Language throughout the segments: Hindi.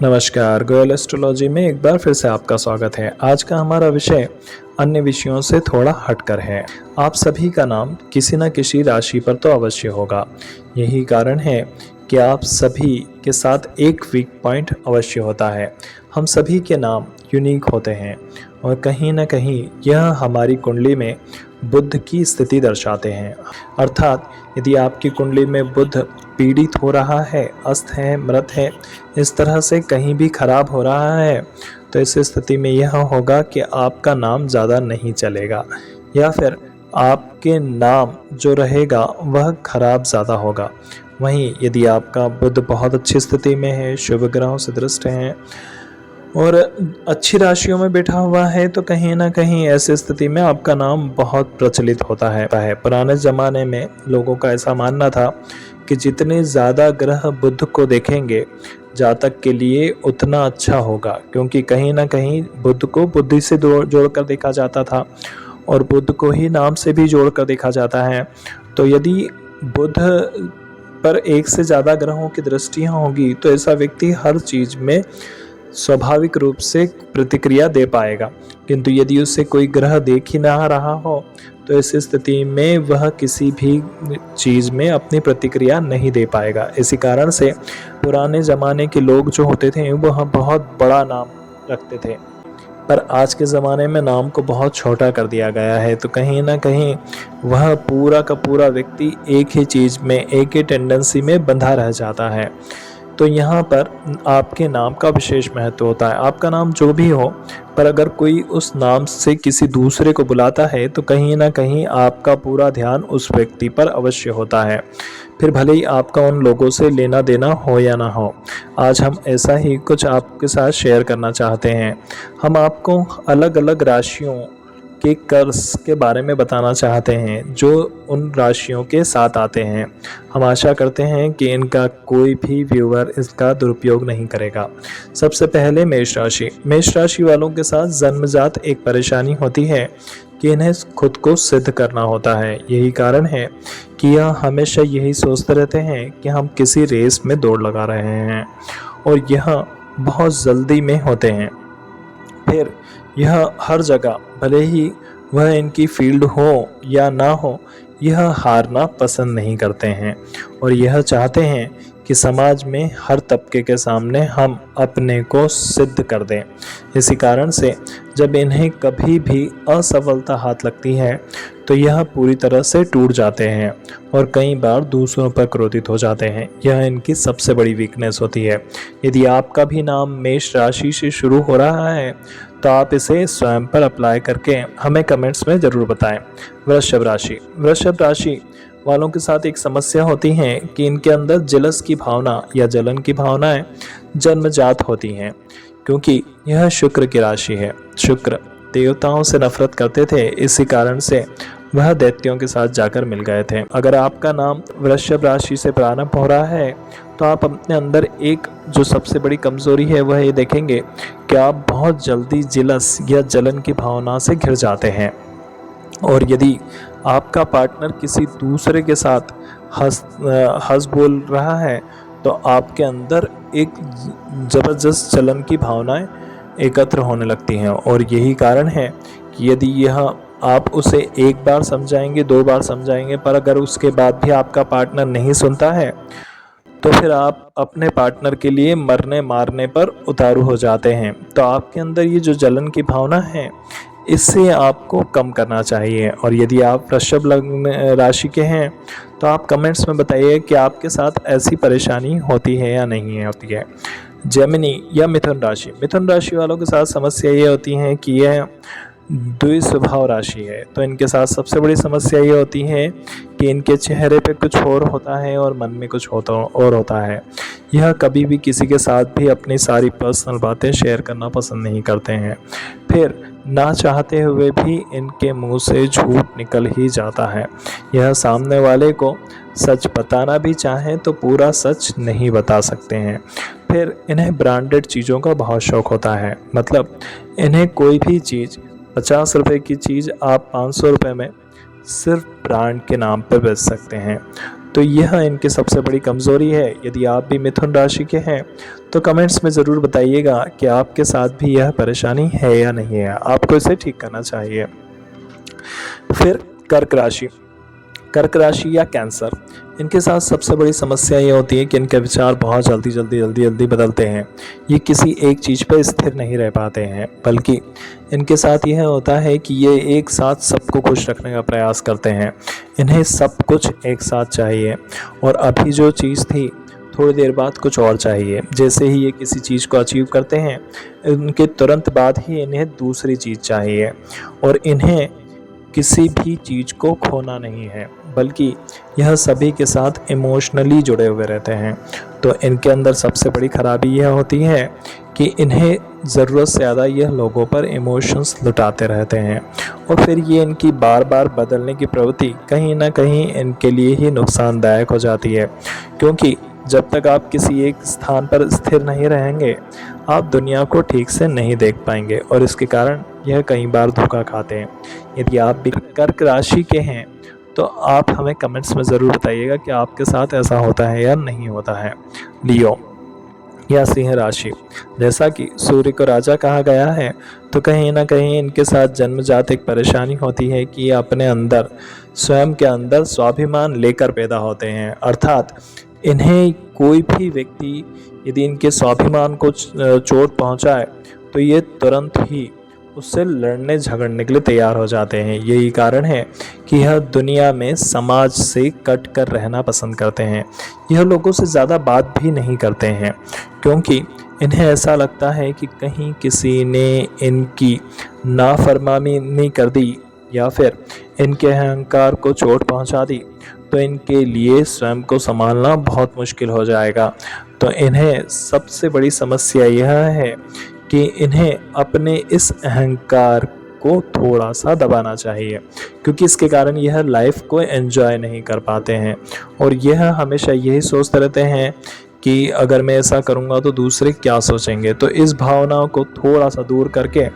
नमस्कार, गोयल एस्ट्रोलॉजी में एक बार फिर से आपका स्वागत है। आज का हमारा विषय अन्य विषयों से थोड़ा हटकर है। आप सभी का नाम किसी न किसी राशि पर तो अवश्य होगा। यही कारण है कि आप सभी के साथ एक वीक पॉइंट अवश्य होता है। हम सभी के नाम यूनिक होते हैं और कहीं न कहीं यह हमारी कुंडली में बुध की स्थिति दर्शाते हैं। अर्थात यदि आपकी कुंडली में बुध पीड़ित हो रहा है, अस्त है, मृत है, इस तरह से कहीं भी खराब हो रहा है, तो इस स्थिति में यह होगा कि आपका नाम ज़्यादा नहीं चलेगा या फिर आपके नाम जो रहेगा वह खराब ज़्यादा होगा। वहीं यदि आपका बुध बहुत अच्छी स्थिति में है, शुभ ग्रहों से दृष्ट हैं और अच्छी राशियों में बैठा हुआ है, तो कहीं ना कहीं ऐसी स्थिति में आपका नाम बहुत प्रचलित होता है। पुराने ज़माने में लोगों का ऐसा मानना था कि जितने ज़्यादा ग्रह बुध को देखेंगे जातक के लिए उतना अच्छा होगा, क्योंकि कहीं ना कहीं बुध को बुद्धि से जोड़कर देखा जाता था और बुध को ही नाम से भी जोड़कर देखा जाता है। तो यदि बुध पर एक से ज़्यादा ग्रहों की दृष्टियाँ होगी तो ऐसा व्यक्ति हर चीज़ में स्वाभाविक रूप से प्रतिक्रिया दे पाएगा, किंतु यदि उससे कोई ग्रह देख ही ना रहा हो तो इस स्थिति में वह किसी भी चीज़ में अपनी प्रतिक्रिया नहीं दे पाएगा। इसी कारण से पुराने ज़माने के लोग जो होते थे वह बहुत बड़ा नाम रखते थे, पर आज के ज़माने में नाम को बहुत छोटा कर दिया गया है। तो कहीं ना कहीं वह पूरा का पूरा व्यक्ति एक ही चीज़ में, एक ही टेंडेंसी में बंधा रह जाता है। तो यहाँ पर आपके नाम का विशेष महत्व होता है। आपका नाम जो भी हो, पर अगर कोई उस नाम से किसी दूसरे को बुलाता है तो कहीं ना कहीं आपका पूरा ध्यान उस व्यक्ति पर अवश्य होता है, फिर भले ही आपका उन लोगों से लेना देना हो या ना हो। आज हम ऐसा ही कुछ आपके साथ शेयर करना चाहते हैं। हम आपको अलग अलग राशियों के कर्ज के बारे में बताना चाहते हैं जो उन राशियों के साथ आते हैं। हम आशा करते हैं कि इनका कोई भी व्यूअर इसका दुरुपयोग नहीं करेगा। सबसे पहले मेष राशि। मेष राशि वालों के साथ जन्मजात एक परेशानी होती है कि इन्हें खुद को सिद्ध करना होता है। यही कारण है कि यह हमेशा यही सोचते रहते हैं कि हम किसी रेस में दौड़ लगा रहे हैं और यह बहुत जल्दी में होते हैं। फिर यह हर जगह, भले ही वह इनकी फील्ड हो या ना हो, यह हारना पसंद नहीं करते हैं और यह चाहते हैं कि समाज में हर तबके के सामने हम अपने को सिद्ध कर दें। इसी कारण से जब इन्हें कभी भी असफलता हाथ लगती है तो यह पूरी तरह से टूट जाते हैं और कई बार दूसरों पर क्रोधित हो जाते हैं। यह इनकी सबसे बड़ी वीकनेस होती है। यदि आपका भी नाम मेष राशि से शुरू हो रहा है तो आप इसे स्वयं पर अप्लाई करके हमें कमेंट्स में ज़रूर बताएं। वृषभ राशि। वृषभ राशि वालों के साथ एक समस्या होती है कि इनके अंदर जलस की भावना या जलन की भावनाएं जन्मजात होती हैं, क्योंकि यह शुक्र की राशि है। शुक्र देवताओं से नफरत करते थे, इसी कारण से वह दैत्यों के साथ जाकर मिल गए थे। अगर आपका नाम वृषभ राशि से प्रारंभ हो रहा है तो आप अपने अंदर एक जो सबसे बड़ी कमजोरी है वह ये देखेंगे कि आप बहुत जल्दी जिलस या जलन की भावना से घिर जाते हैं। और यदि आपका पार्टनर किसी दूसरे के साथ हंस बोल रहा है तो आपके अंदर एक ज़बरदस्त जलन की भावनाएं एकत्र होने लगती हैं। और यही कारण है कि यदि यह आप उसे एक बार समझाएंगे, दो बार समझाएंगे, पर अगर उसके बाद भी आपका पार्टनर नहीं सुनता है तो फिर आप अपने पार्टनर के लिए मरने मारने पर उतारू हो जाते हैं। तो आपके अंदर ये जो जलन की भावना है इससे आपको कम करना चाहिए। और यदि आप वृषभ लग्न राशि के हैं तो आप कमेंट्स में बताइए कि आपके साथ ऐसी परेशानी होती है या नहीं होती है। जेमिनी या मिथुन राशि। मिथुन राशि वालों के साथ समस्या ये होती है कि यह द्विस्वभाव राशि है। तो इनके साथ सबसे बड़ी समस्या ये होती है कि इनके चेहरे पे कुछ और होता है और मन में कुछ और होता है। यह कभी भी किसी के साथ भी अपनी सारी पर्सनल बातें शेयर करना पसंद नहीं करते हैं। फिर ना चाहते हुए भी इनके मुंह से झूठ निकल ही जाता है। यह सामने वाले को सच बताना भी चाहें तो पूरा सच नहीं बता सकते हैं। फिर इन्हें ब्रांडेड चीज़ों का बहुत शौक होता है। मतलब इन्हें कोई भी चीज़ 50 रुपए की चीज़ आप 500 रुपये में सिर्फ ब्रांड के नाम पर बेच सकते हैं। तो यह इनकी सबसे बड़ी कमज़ोरी है। यदि आप भी मिथुन राशि के हैं तो कमेंट्स में ज़रूर बताइएगा कि आपके साथ भी यह परेशानी है या नहीं है, आपको इसे ठीक करना चाहिए। फिर कर्क राशि। कर्क राशि या कैंसर, इनके साथ सबसे बड़ी समस्या ये होती है कि इनके विचार बहुत जल्दी बदलते हैं। ये किसी एक चीज़ पर स्थिर नहीं रह पाते हैं, बल्कि इनके साथ यह होता है कि ये एक साथ सबको खुश रखने का प्रयास करते हैं। इन्हें सब कुछ एक साथ चाहिए और अभी जो चीज़ थी थोड़ी देर बाद कुछ और चाहिए। जैसे ही ये किसी चीज़ को अचीव करते हैं, उनके तुरंत बाद ही इन्हें दूसरी चीज़ चाहिए और इन्हें किसी भी चीज़ को खोना नहीं है, बल्कि यह सभी के साथ इमोशनली जुड़े हुए रहते हैं। तो इनके अंदर सबसे बड़ी खराबी यह होती है कि इन्हें ज़रूरत से ज़्यादा यह लोगों पर इमोशंस लुटाते रहते हैं और फिर ये इनकी बार बार बदलने की प्रवृत्ति कहीं ना कहीं इनके लिए ही नुकसानदायक हो जाती है, क्योंकि जब तक आप किसी एक स्थान पर स्थिर नहीं रहेंगे, आप दुनिया को ठीक से नहीं देख पाएंगे और इसके कारण यह कई बार धोखा खाते हैं। यदि आप भी कर्क राशि के हैं तो आप हमें कमेंट्स में ज़रूर बताइएगा कि आपके साथ ऐसा होता है या नहीं होता है। लियो या सिंह राशि, जैसा कि सूर्य को राजा कहा गया है, तो कहीं ना कहीं इनके साथ जन्मजात एक परेशानी होती है कि ये अपने अंदर स्वयं के अंदर स्वाभिमान लेकर पैदा होते हैं। अर्थात इन्हें कोई भी व्यक्ति यदि इनके स्वाभिमान को चोट पहुंचाए तो ये तुरंत ही उससे लड़ने झगड़ने के लिए तैयार हो जाते हैं। यही कारण है कि यह दुनिया में समाज से कट कर रहना पसंद करते हैं। यह लोगों से ज़्यादा बात भी नहीं करते हैं, क्योंकि इन्हें ऐसा लगता है कि कहीं किसी ने इनकी नाफरमानी कर दी या फिर इनके अहंकार को चोट पहुंचा दी तो इनके लिए स्वयं को संभालना बहुत मुश्किल हो जाएगा। तो इन्हें सबसे बड़ी समस्या यह है कि इन्हें अपने इस अहंकार को थोड़ा सा दबाना चाहिए, क्योंकि इसके कारण यह लाइफ को एंजॉय नहीं कर पाते हैं और यह हमेशा यही सोचते रहते हैं कि अगर मैं ऐसा करूँगा तो दूसरे क्या सोचेंगे। तो इस भावनाओं को थोड़ा सा दूर करके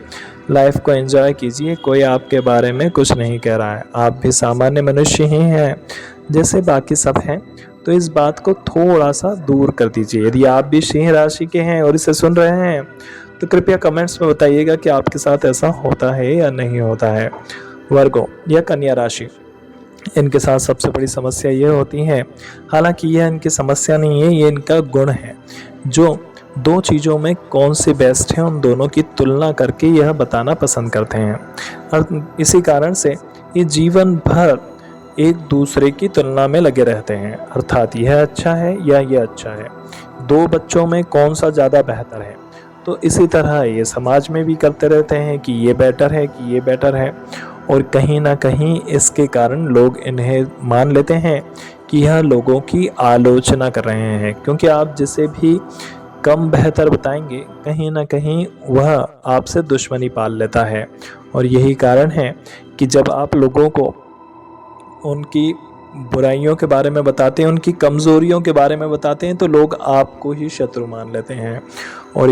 लाइफ को एंजॉय कीजिए। कोई आपके बारे में कुछ नहीं कह रहा है, आप भी सामान्य मनुष्य ही हैं जैसे बाकी सब हैं। तो इस बात को थोड़ा सा दूर कर दीजिए। यदि आप भी सिंह राशि के हैं और इसे सुन रहे हैं तो कृपया कमेंट्स में बताइएगा कि आपके साथ ऐसा होता है या नहीं होता है। वर्गो या कन्या राशि, इनके साथ सबसे बड़ी समस्या ये होती है, हालांकि यह इनकी समस्या नहीं है, ये इनका गुण है, जो दो चीज़ों में कौन सी बेस्ट है उन दोनों की तुलना करके यह बताना पसंद करते हैं। और इसी कारण से ये जीवन भर एक दूसरे की तुलना में लगे रहते हैं। अर्थात यह अच्छा है या यह अच्छा है, दो बच्चों में कौन सा ज़्यादा बेहतर है। तो इसी तरह ये समाज में भी करते रहते हैं कि ये बेटर है कि ये बेटर है, और कहीं ना कहीं इसके कारण लोग इन्हें मान लेते हैं कि यह लोगों की आलोचना कर रहे हैं, क्योंकि आप जिसे भी कम बेहतर बताएंगे कहीं ना कहीं वह आपसे दुश्मनी पाल लेता है। और यही कारण है कि जब आप लोगों को उनकी बुराइयों के बारे में बताते हैं, उनकी कमज़ोरियों के बारे में बताते हैं, तो लोग आपको ही शत्रु मान लेते हैं और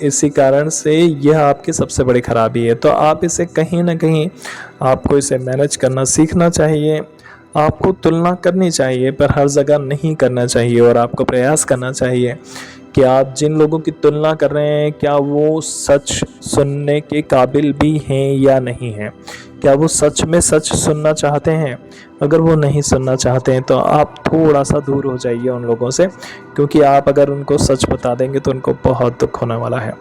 इसी कारण से यह आपकी सबसे बड़ी खराबी है। तो आप इसे कहीं ना कहीं आपको इसे मैनेज करना सीखना चाहिए। आपको तुलना करनी चाहिए पर हर जगह नहीं करना चाहिए, और आपको प्रयास करना चाहिए कि आप जिन लोगों की तुलना कर रहे हैं क्या वो सच सुनने के काबिल भी हैं या नहीं हैं, क्या वो सच में सच सुनना चाहते हैं। अगर वो नहीं सुनना चाहते हैं तो आप थोड़ा सा दूर हो जाइए उन लोगों से, क्योंकि आप अगर उनको सच बता देंगे तो उनको बहुत दुख होने वाला है।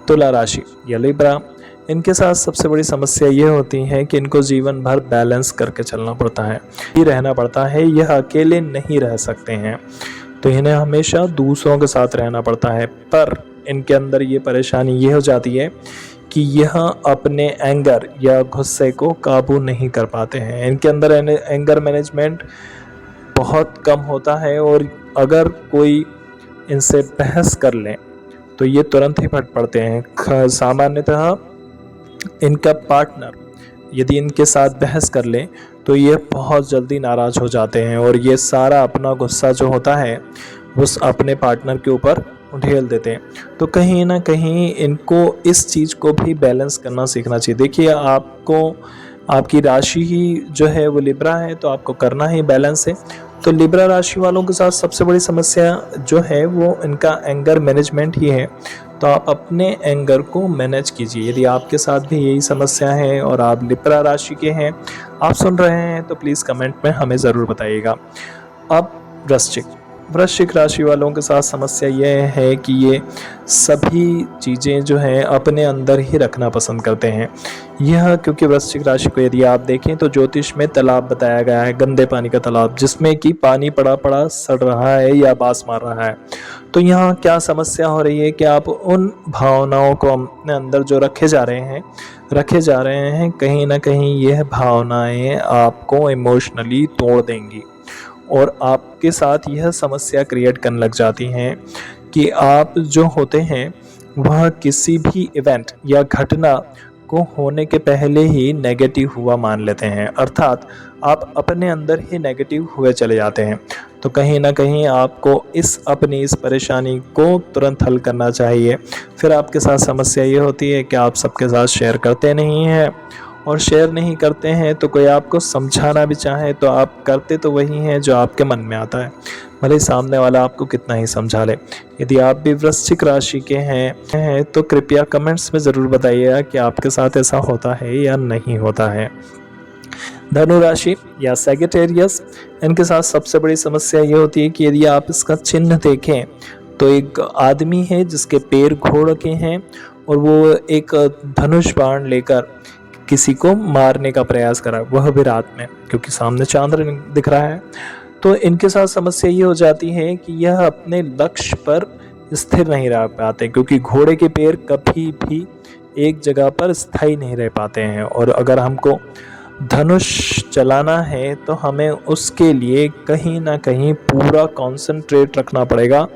तुला राशि या लिब्रा, इनके साथ सबसे बड़ी समस्या ये होती है कि इनको जीवन भर बैलेंस करके चलना पड़ता है, ही रहना पड़ता है, यह अकेले नहीं रह सकते हैं, तो इन्हें हमेशा दूसरों के साथ रहना पड़ता है। पर इनके अंदर ये परेशानी ये हो जाती है कि यह अपने एंगर या गुस्से को काबू नहीं कर पाते हैं। इनके अंदर एंगर मैनेजमेंट बहुत कम होता है, और अगर कोई इनसे बहस कर ले तो ये तुरंत ही फट पड़ते हैं। सामान्यतः इनका पार्टनर यदि इनके साथ बहस कर ले तो ये बहुत जल्दी नाराज़ हो जाते हैं, और ये सारा अपना गुस्सा जो होता है वो अपने पार्टनर के ऊपर उधेल देते हैं। तो कहीं ना कहीं इनको इस चीज़ को भी बैलेंस करना सीखना चाहिए। देखिए, आपको आपकी राशि ही जो है वो लिब्रा है, तो आपको करना ही बैलेंस है। तो लिब्रा राशि वालों के साथ सबसे बड़ी समस्या जो है वो इनका एंगर मैनेजमेंट ही है। तो आप अपने एंगर को मैनेज कीजिए। यदि आपके साथ भी यही समस्या है और आप लिब्रा राशि के हैं, आप सुन रहे हैं, तो प्लीज़ कमेंट में हमें ज़रूर बताइएगा। अब वृश्चिक राशि वालों के साथ समस्या यह है कि ये सभी चीज़ें जो हैं अपने अंदर ही रखना पसंद करते हैं। यह क्योंकि वृश्चिक राशि को यदि आप देखें तो ज्योतिष में तालाब बताया गया है, गंदे पानी का तालाब, जिसमें कि पानी पड़ा पड़ा सड़ रहा है या बास मार रहा है। तो यहाँ क्या समस्या हो रही है कि आप उन भावनाओं को अपने अंदर जो रखे जा रहे हैं, कहीं ना कहीं यह भावनाएं आपको इमोशनली तोड़ देंगी और आपके साथ यह समस्या क्रिएट करने लग जाती हैं कि आप जो होते हैं वह किसी भी इवेंट या घटना को होने के पहले ही नेगेटिव हुआ मान लेते हैं, अर्थात आप अपने अंदर ही नेगेटिव हुए चले जाते हैं। तो कहीं ना कहीं आपको अपनी इस परेशानी को तुरंत हल करना चाहिए। फिर आपके साथ समस्या ये होती है कि आप सबके साथ शेयर करते नहीं हैं, और शेयर नहीं करते हैं तो कोई आपको समझाना भी चाहे तो आप करते तो वही हैं जो आपके मन में आता है, भले सामने वाला आपको कितना ही समझा ले। यदि आप भी वृश्चिक राशि के हैं तो कृपया कमेंट्स में ज़रूर बताइएगा कि आपके साथ ऐसा होता है या नहीं होता है। धनु राशि या सैजिटेरियस, इनके साथ सबसे बड़ी समस्या ये होती है कि यदि आप इसका चिन्ह देखें तो एक आदमी है जिसके पैर घोड़ के हैं और वो एक धनुष बाण लेकर किसी को मारने का प्रयास करा, वह भी रात में, क्योंकि सामने चांद दिख रहा है। तो इनके साथ समस्या ये हो जाती है कि यह अपने लक्ष्य पर स्थिर नहीं रह पाते, क्योंकि घोड़े के पैर कभी भी एक जगह पर स्थायी नहीं रह पाते हैं। और अगर हमको धनुष चलाना है तो हमें उसके लिए कहीं ना कहीं पूरा कंसंट्रेट रखना पड़ेगा,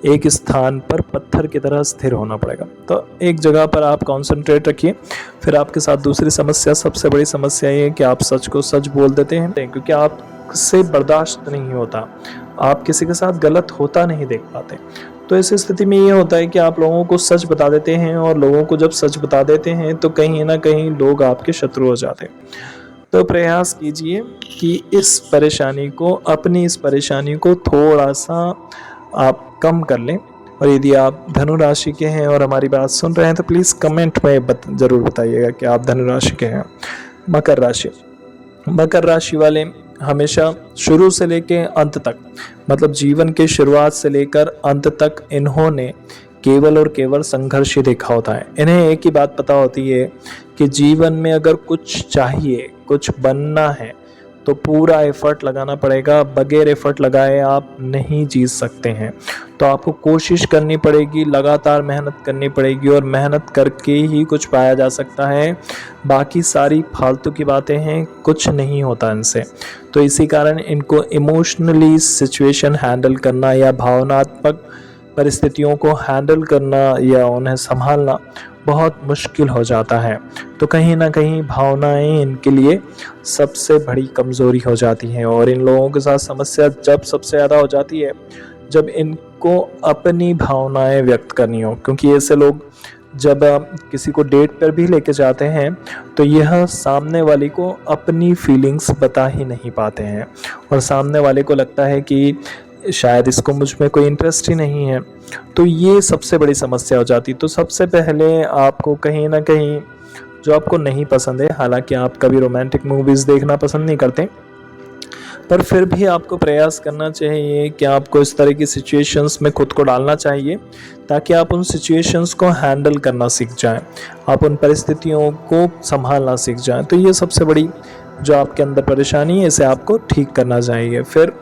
एक स्थान पर पत्थर की तरह स्थिर होना पड़ेगा। तो एक जगह पर आप कंसंट्रेट रखिए। फिर आपके साथ दूसरी समस्या, सबसे बड़ी समस्या ये है कि आप सच को सच बोल देते हैं, क्योंकि आपसे बर्दाश्त नहीं होता, आप किसी के साथ गलत होता नहीं देख पाते। तो ऐसी स्थिति में ये होता है कि आप लोगों को सच बता देते हैं, और लोगों को जब सच बता देते हैं तो कहीं ना कहीं लोग आपके शत्रु हो जाते हैं। तो प्रयास कीजिए कि अपनी इस परेशानी को थोड़ा सा आप कम कर लें। और यदि आप धनु राशि के हैं और हमारी बात सुन रहे हैं तो प्लीज़ कमेंट में ज़रूर बताइएगा कि आप धनु राशि के हैं। मकर राशि वाले हमेशा शुरू से लेकर अंत तक, मतलब जीवन के शुरुआत से लेकर अंत तक इन्होंने केवल और केवल संघर्ष ही देखा होता है। इन्हें एक ही बात पता होती है कि जीवन में अगर कुछ चाहिए, कुछ बनना है तो पूरा एफर्ट लगाना पड़ेगा, बगैर एफर्ट लगाए आप नहीं जीत सकते हैं। तो आपको कोशिश करनी पड़ेगी, लगातार मेहनत करनी पड़ेगी, और मेहनत करके ही कुछ पाया जा सकता है। बाकी सारी फालतू की बातें हैं, कुछ नहीं होता इनसे। तो इसी कारण इनको इमोशनली सिचुएशन हैंडल करना या भावनात्मक परिस्थितियों को हैंडल करना या उन्हें संभालना बहुत मुश्किल हो जाता है। तो कहीं ना कहीं भावनाएं इनके लिए सबसे बड़ी कमज़ोरी हो जाती हैं। और इन लोगों के साथ समस्या जब सबसे ज़्यादा हो जाती है जब इनको अपनी भावनाएं व्यक्त करनी हो, क्योंकि ऐसे लोग जब किसी को डेट पर भी लेके जाते हैं तो यह सामने वाले को अपनी फीलिंग्स बता ही नहीं पाते हैं, और सामने वाले को लगता है कि शायद इसको मुझ में कोई इंटरेस्ट ही नहीं है। तो ये सबसे बड़ी समस्या हो जाती। तो सबसे पहले आपको कहीं ना कहीं जो आपको नहीं पसंद है, हालांकि आप कभी रोमांटिक मूवीज़ देखना पसंद नहीं करते, पर फिर भी आपको प्रयास करना चाहिए कि आपको इस तरह की सिचुएशंस में खुद को डालना चाहिए, ताकि आप उन सिचुएशंस को हैंडल करना सीख जाएं, आप उन परिस्थितियों को संभालना सीख जाएं। तो ये सबसे बड़ी जो आपके अंदर परेशानी है, इसे आपको ठीक करना चाहिए। फिर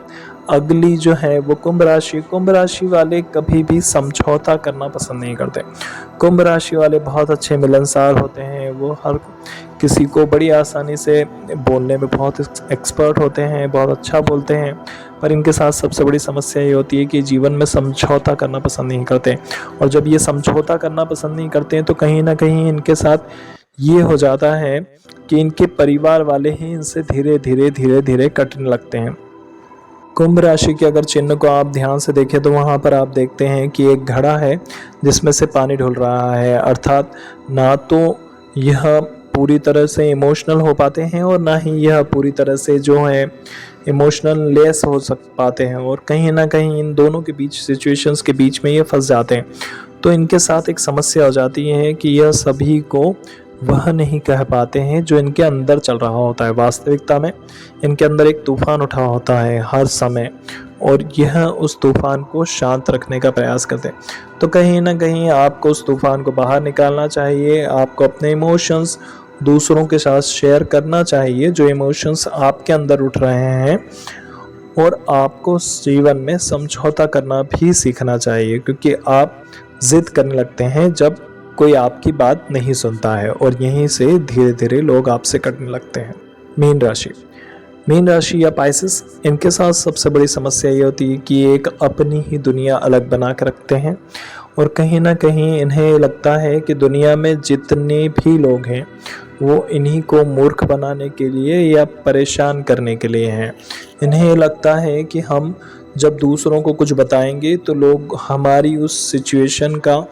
अगली जो है वो कुंभ राशि वाले कभी भी समझौता करना पसंद नहीं करते। कुंभ राशि वाले बहुत अच्छे मिलनसार होते हैं, वो हर किसी को बड़ी आसानी से बोलने में बहुत एक्सपर्ट होते हैं, बहुत अच्छा बोलते हैं। पर इनके साथ सबसे बड़ी समस्या ये होती है कि जीवन में समझौता करना पसंद नहीं करते, और जब ये समझौता करना पसंद नहीं करते हैं तो कहीं ना कहीं इनके साथ ये हो जाता है कि इनके परिवार वाले ही इनसे धीरे धीरे कटने लगते हैं। कुंभ राशि के अगर चिन्ह को आप ध्यान से देखें तो वहाँ पर आप देखते हैं कि एक घड़ा है जिसमें से पानी ढुल रहा है, अर्थात ना तो यह पूरी तरह से इमोशनल हो पाते हैं और ना ही यह पूरी तरह से जो है इमोशनल लेस हो पाते हैं, और कहीं ना कहीं इन दोनों के बीच सिचुएशंस के बीच में ये फंस जाते हैं। तो इनके साथ एक समस्या हो जाती है कि यह सभी को वह नहीं कह पाते हैं जो इनके अंदर चल रहा होता है। वास्तविकता में इनके अंदर एक तूफान उठा होता है हर समय, और यह उस तूफान को शांत रखने का प्रयास करते हैं। तो कहीं ना कहीं आपको उस तूफान को बाहर निकालना चाहिए। आपको अपने इमोशंस दूसरों के साथ शेयर करना चाहिए, जो इमोशंस आपके अंदर उठ रहे हैं, और आपको जीवन में समझौता करना भी सीखना चाहिए, क्योंकि आप जिद करने लगते हैं जब कोई आपकी बात नहीं सुनता है, और यहीं से धीरे धीरे लोग आपसे कटने लगते हैं। मीन राशि या पाइसेस, इनके साथ सबसे बड़ी समस्या ये होती है कि एक अपनी ही दुनिया अलग बना कर रखते हैं, और कहीं ना कहीं इन्हें लगता है कि दुनिया में जितने भी लोग हैं वो इन्हीं को मूर्ख बनाने के लिए या परेशान करने के लिए हैं। इन्हें लगता है कि हम जब दूसरों को कुछ बताएंगे तो लोग हमारी उस सिचुएशन का,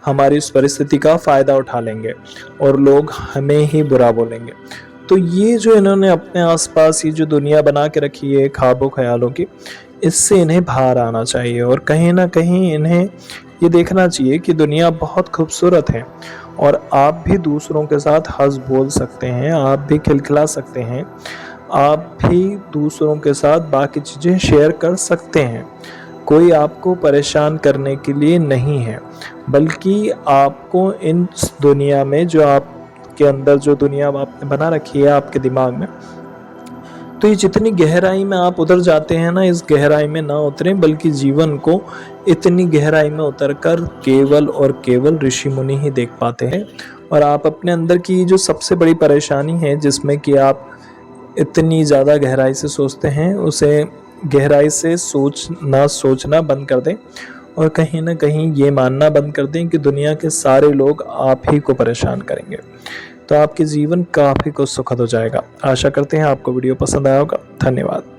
हमारी उस परिस्थिति का फ़ायदा उठा लेंगे और लोग हमें ही बुरा बोलेंगे। तो ये जो इन्होंने अपने आसपास ये जो दुनिया बना के रखी है ख्वाबों ख्यालों की, इससे इन्हें बाहर आना चाहिए, और कहीं ना कहीं इन्हें ये देखना चाहिए कि दुनिया बहुत खूबसूरत है, और आप भी दूसरों के साथ हंस बोल सकते हैं, आप भी खिलखिला सकते हैं, आप भी दूसरों के साथ बाकी चीज़ें शेयर कर सकते हैं। कोई आपको परेशान करने के लिए नहीं है, बल्कि आपको इन दुनिया में जो आपके अंदर जो दुनिया आपने बना रखी है आपके दिमाग में, तो ये जितनी गहराई में आप उतर जाते हैं ना, इस गहराई में ना उतरें, बल्कि जीवन को इतनी गहराई में उतरकर केवल और केवल ऋषि मुनि ही देख पाते हैं। और आप अपने अंदर की जो सबसे बड़ी परेशानी है, जिसमें कि आप इतनी ज़्यादा गहराई से सोचते हैं, उसे गहराई से सोचना बंद कर दें, और कहीं ना कहीं ये मानना बंद कर दें कि दुनिया के सारे लोग आप ही को परेशान करेंगे। तो आपके जीवन काफ़ी कुछ सुखद हो जाएगा। आशा करते हैं आपको वीडियो पसंद आया होगा। धन्यवाद।